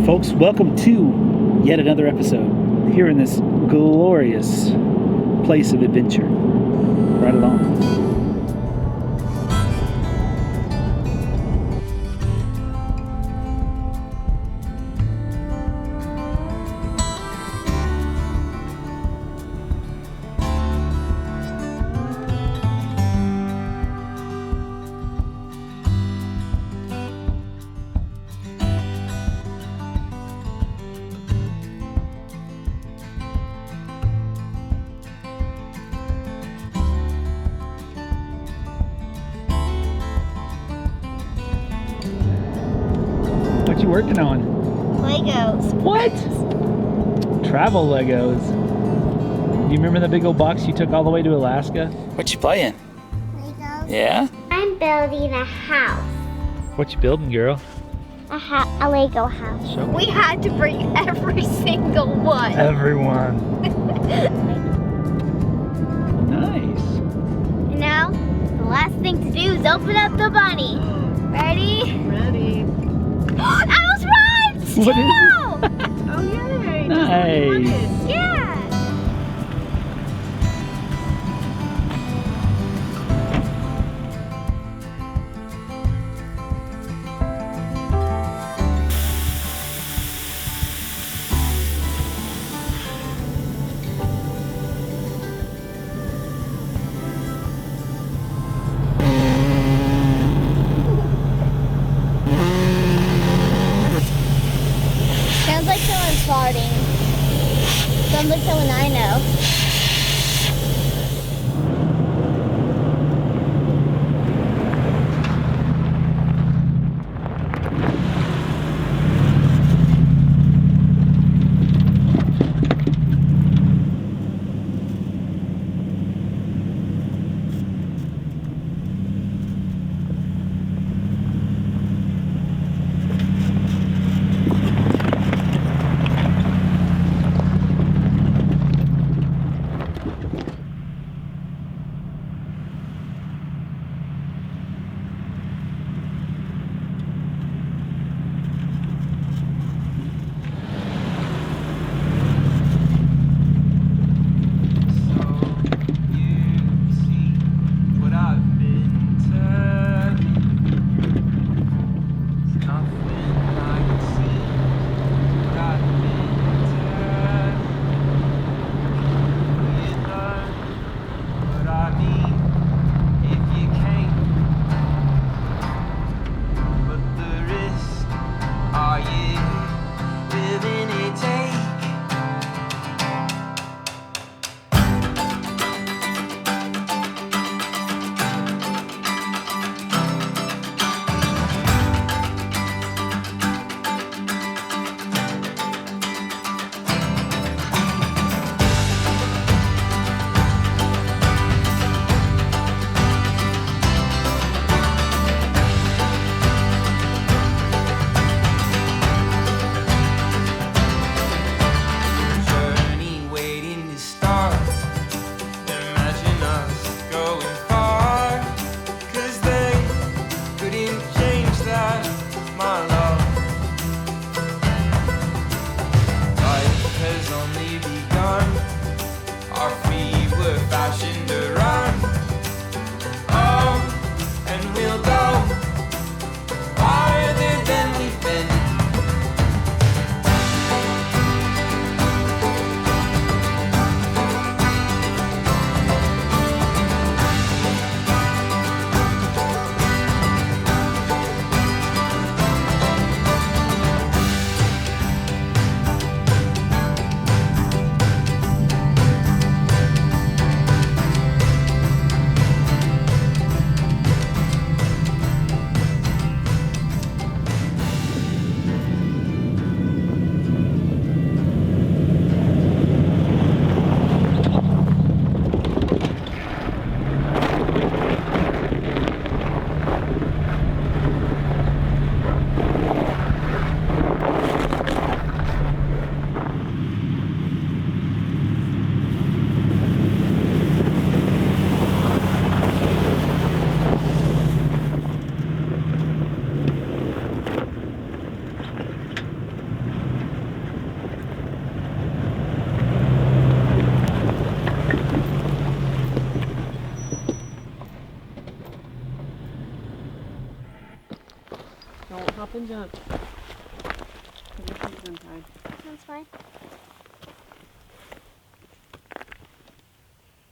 folks, welcome to yet another episode here in this glorious place of adventure. Right along. What you working on? Legos. What? Travel Legos. You remember the big old box you took all the way to Alaska? What you playing? Legos. Yeah? I'm building a house. What you building, girl? A Lego house. Show me. We had to bring every single one. Everyone. Nice. And now, the last thing to do is open up the bunny. Ready? Ready. I was right! What is Two! Oh, yay. Nice. Yeah. Sounds like someone's farting. Sounds like someone I know. jump. Your feet's untied. That's fine.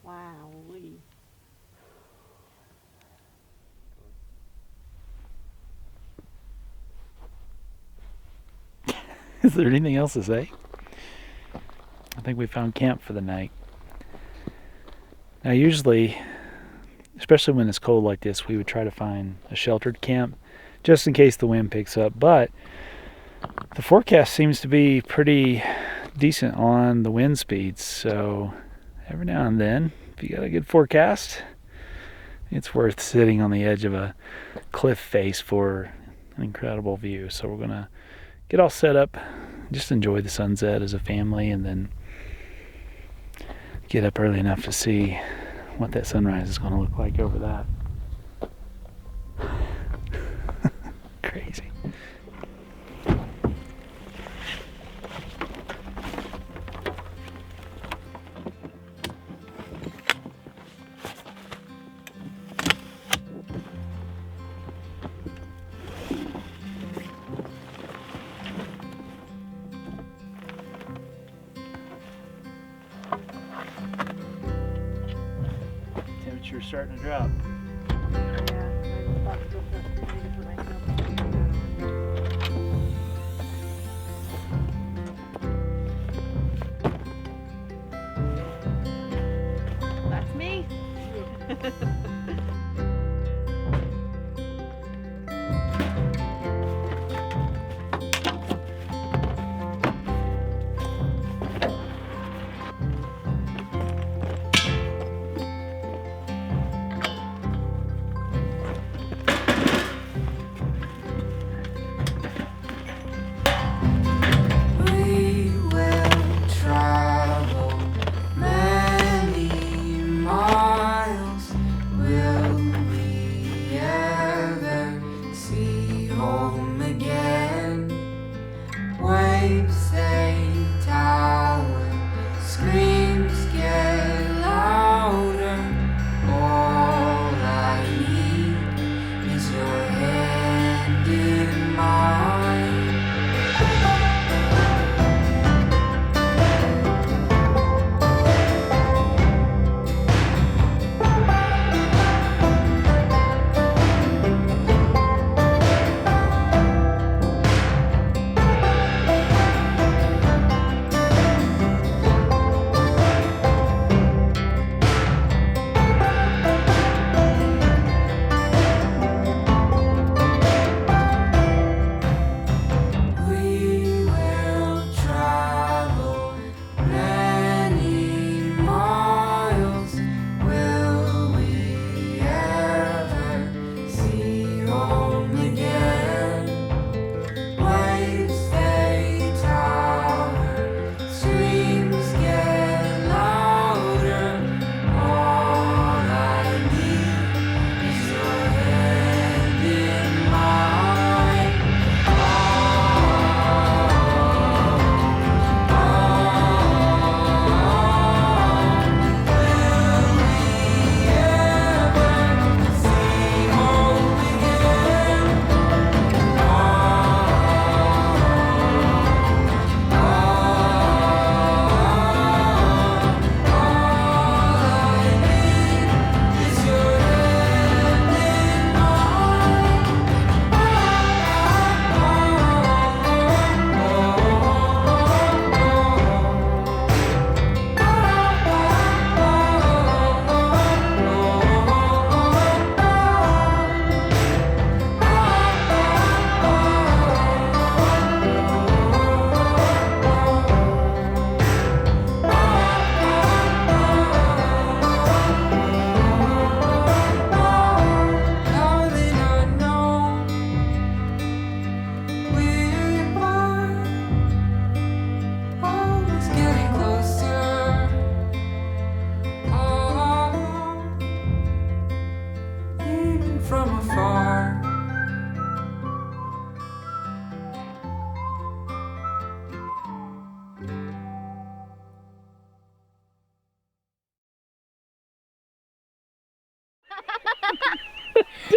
Wow. Is there anything else to say? I think we found camp for the night. Now usually, especially when it's cold like this, we would try to find a sheltered camp just in case the wind picks up, but the forecast seems to be pretty decent on the wind speeds, so every now and then, if you got a good forecast, it's worth sitting on the edge of a cliff face for an incredible view. So we're gonna get all set up, just enjoy the sunset as a family, and then get up early enough to see what that sunrise is going to look like over that. Crazy. Temperature's starting to drop. That's me.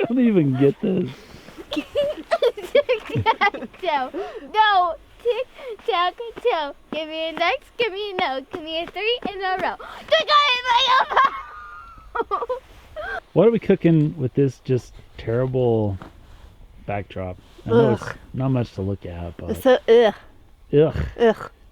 Don't even get this. tic-tac-toe. No, tic-tac-toe. Give me an X, give me a no. Give me a 3 in a row. What are we cooking with this just terrible backdrop? I know it's not much to look at, but So, ugh.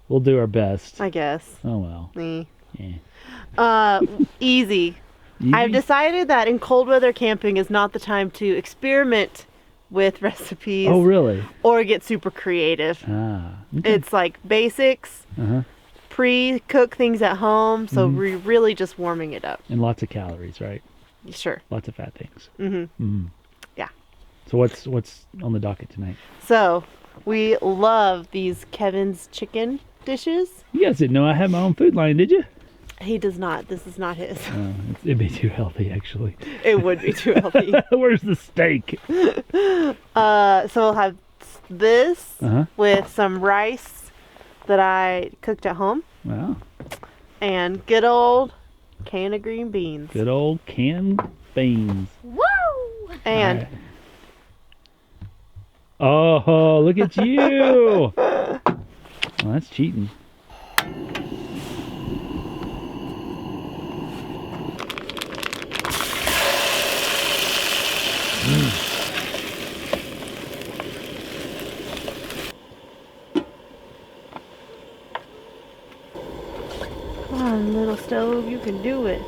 We'll do our best. I guess. Oh well. Yeah. Easy. Easy? I've decided that in cold weather camping is not the time to experiment with recipes. Oh really? Or get super creative. Ah. Okay. It's like basics, pre-cook things at home, so we're really just warming it up. And lots of calories, right? Sure. Lots of fat things. Yeah. So what's on the docket tonight? So we love these Kevin's chicken dishes. You guys didn't know I had my own food line, did you? He does not. This is not his. It'd be too healthy, actually. It would be too healthy. Where's the steak? So we'll have this with some rice that I cooked at home. Wow. And good old can of green beans. Good old canned beans. Woo! And oh, look at you! Well, that's cheating. come on, little stove, you can do it.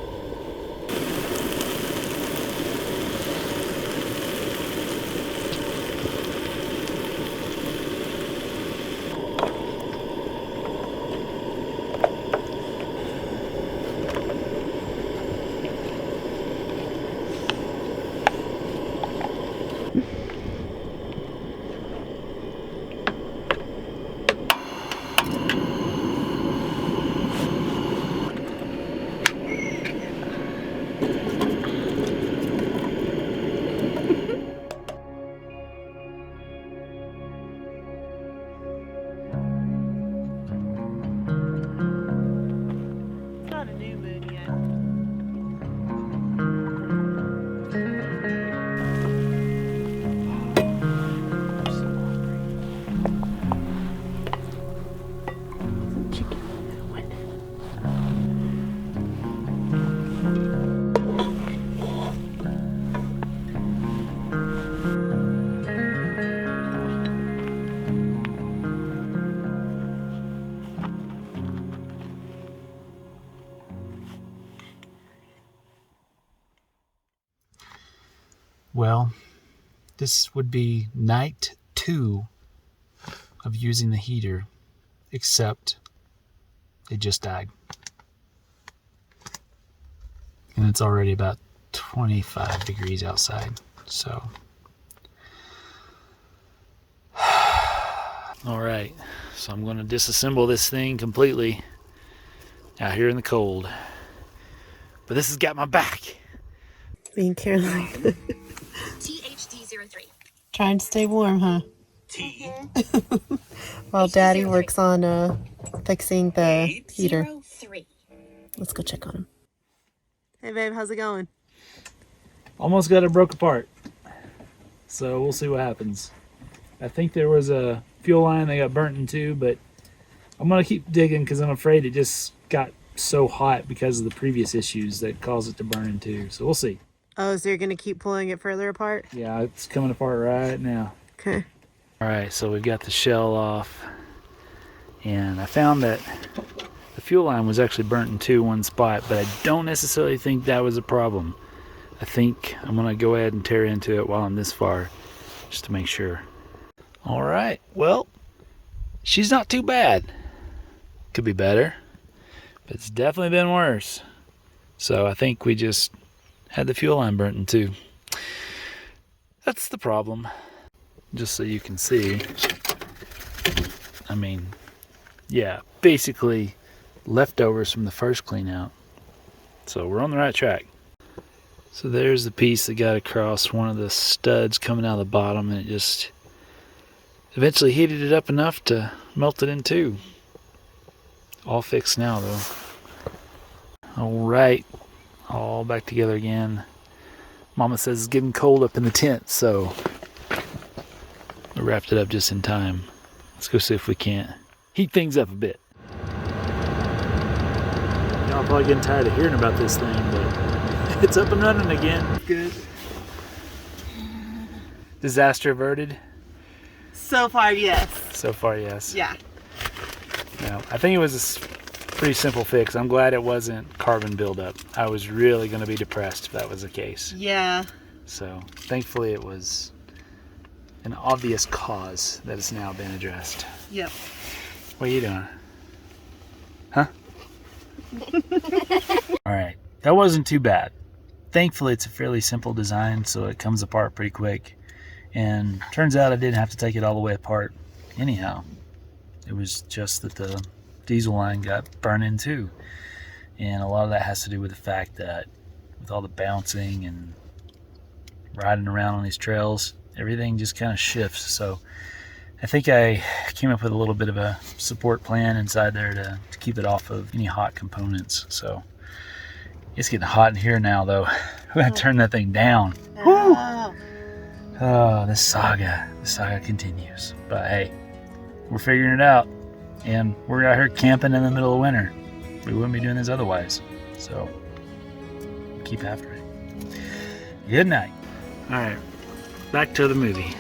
Not a new moon yet. Some chicken on that one. Well, this would be night 2 of using the heater, except it just died. And it's already about 25 degrees outside, so. All right, so I'm going to disassemble this thing completely out here in the cold. But this has got my back. Me and Caroline. THD03. Trying to stay warm, huh? T. While Daddy works on fixing the heater. 803. Let's go check on him. Hey babe, how's it going? Almost got it broke apart. So we'll see what happens. I think there was a fuel line that got burnt in two, but I'm going to keep digging because I'm afraid it just got so hot because of the previous issues that caused it to burn in two. So we'll see. Oh, so you're going to keep pulling it further apart? Yeah, it's coming apart right now. Okay. All right, so we've got the shell off. And I found that the fuel line was actually burnt in two one spot, but I don't necessarily think that was a problem. I think I'm going to go ahead and tear into it while I'm this far, just to make sure. All right, well, she's not too bad. Could be better, but it's definitely been worse. So I think we just had the fuel line burnt in two. That's the problem. Just so you can see. I mean, yeah, basically leftovers from the first clean out. So we're on the right track. So there's the piece that got across one of the studs coming out of the bottom, and it just eventually heated it up enough to melt it in two. All fixed now though. Alright, all back together again. Mama says it's getting cold up in the tent, so I wrapped it up just in time. Let's go see if we can't heat things up a bit. Y'all are probably getting tired of hearing about this thing, but it's up and running again. Good. Disaster averted? So far, yes. So far, yes. Yeah. No, I think it was a pretty simple fix. I'm glad it wasn't carbon buildup. I was really going to be depressed if that was the case. Yeah. So thankfully it was an obvious cause that has now been addressed. Yep. What are you doing? Huh? Alright, that wasn't too bad. Thankfully it's a fairly simple design, so it comes apart pretty quick. And turns out I didn't have to take it all the way apart anyhow. It was just that the diesel line got burned in too. And a lot of that has to do with the fact that with all the bouncing and riding around on these trails, everything just kind of shifts. So I think I came up with a little bit of a support plan inside there to keep it off of any hot components. So it's getting hot in here now though. We're gonna turn that thing down. Oh. Oh, this saga continues. But hey, we're figuring it out. And we're out here camping in the middle of winter. We wouldn't be doing this otherwise. So keep after it. Good night. All right, back to the movie.